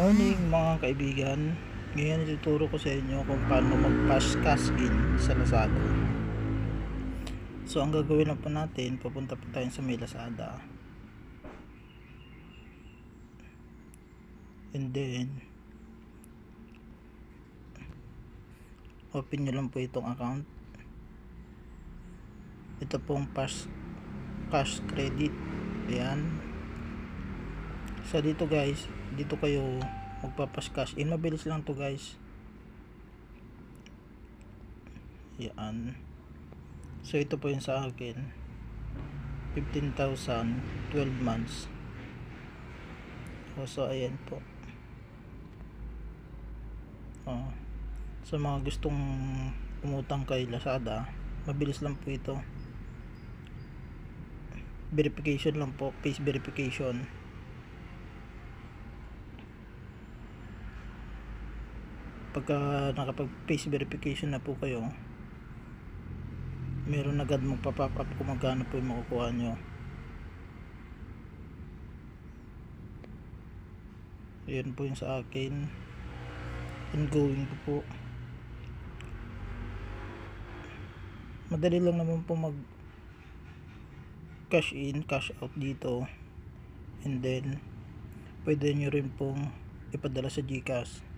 Morning mga kaibigan. Ngayon ituturo ko sa inyo kung paano mag-cash in sa Lazada. So ang gagawin lang po natin, pupunta po tayo sa may Lazada. And then open nyo lang po itong account. Ito pong cash credit. Ayan. So dito guys, dito kayo magpapas-cash in. Mabilis lang to guys. Yan. So ito po yung sa akin, 15,000 12 months. So ayan po. Sa mga gustong umutang kay Lazada, mabilis lang po ito. Verification lang po, face verification. Pagka nakapag face verification na po kayo, meron agad magpa-pop up kung magkano po yung makukuha nyo. Ayan po yung sa akin, ongoing po. Madali lang naman po mag cash in, cash out dito. And then pwede nyo rin pong ipadala sa GCash.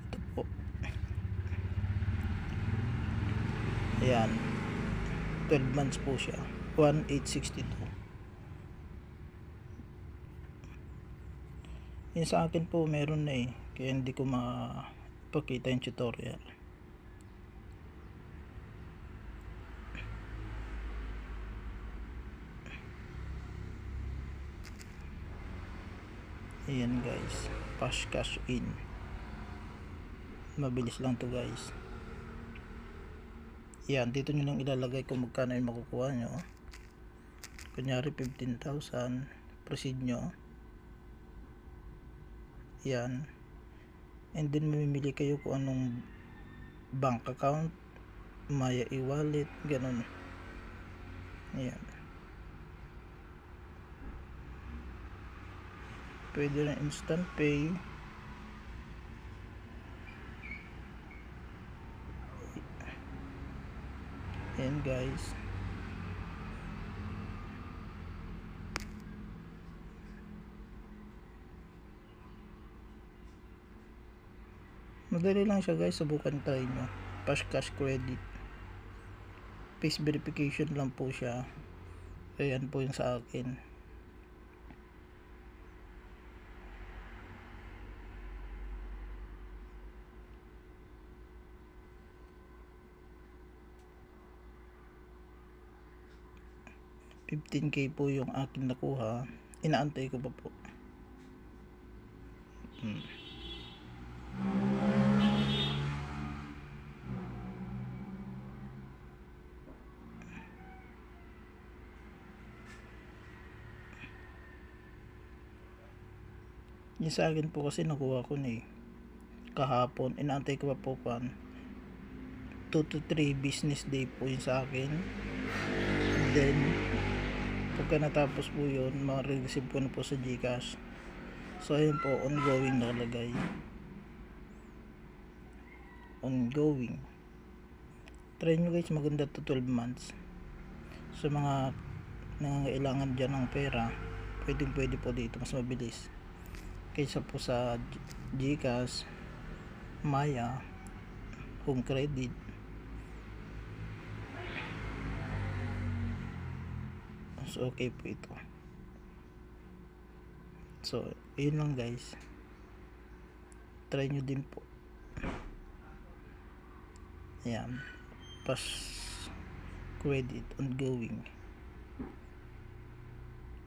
Ito po. Ayan, 12 months po siya, 1,862. Yung sa akin po meron na kaya hindi ko mapakita yung tutorial. Ayan guys, cash in. Mabilis lang to guys. Yan, dito nyo lang ilalagay kung magkano yung makukuha nyo. Kunyari 15,000, proceed nyo. Yan. And then mamimili kayo kung anong bank account, Maya e-wallet, ganun. Yan. Pwede na instant pay. Ayan guys. Madali lang siya guys, subukan try nyo. Cash credit. Face verification lang po siya. Ayan po yung sa akin. $15,000 po yung akin nakuha. Inaantay ko pa po. Yung sa akin po kasi nakuha ko na kahapon. Inaantay ko pa po 2 to 3 business day po yung sa akin. And then pagka natapos po yun, ma-receive ko na po sa GCash. So ayun po, ongoing nakalagay. Ongoing. Try nyo guys, maganda to 12 months. Sa mga nangangailangan dyan ng pera, pwede po dito, mas mabilis kaysa po sa GCash, Maya, Home Credit. So okay po ito. So yun lang guys, try nyo din po. Ayan, credit ongoing.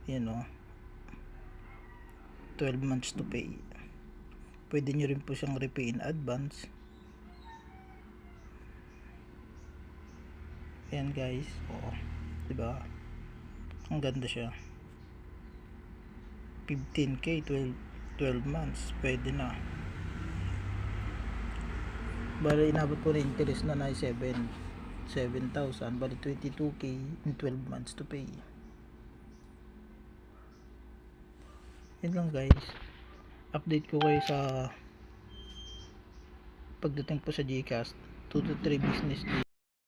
Yan 12 months to pay. Pwede nyo rin po siyang repay in advance. Ayan guys, diba? Ang ganda siya. 15,000 12 months, pwede na. Bali inabot po na interest na 7,000. Bali 22,000 in 12 months to pay. Yun lang guys. update ko kayo sa pagdating po sa GCash 2 to 3 business days.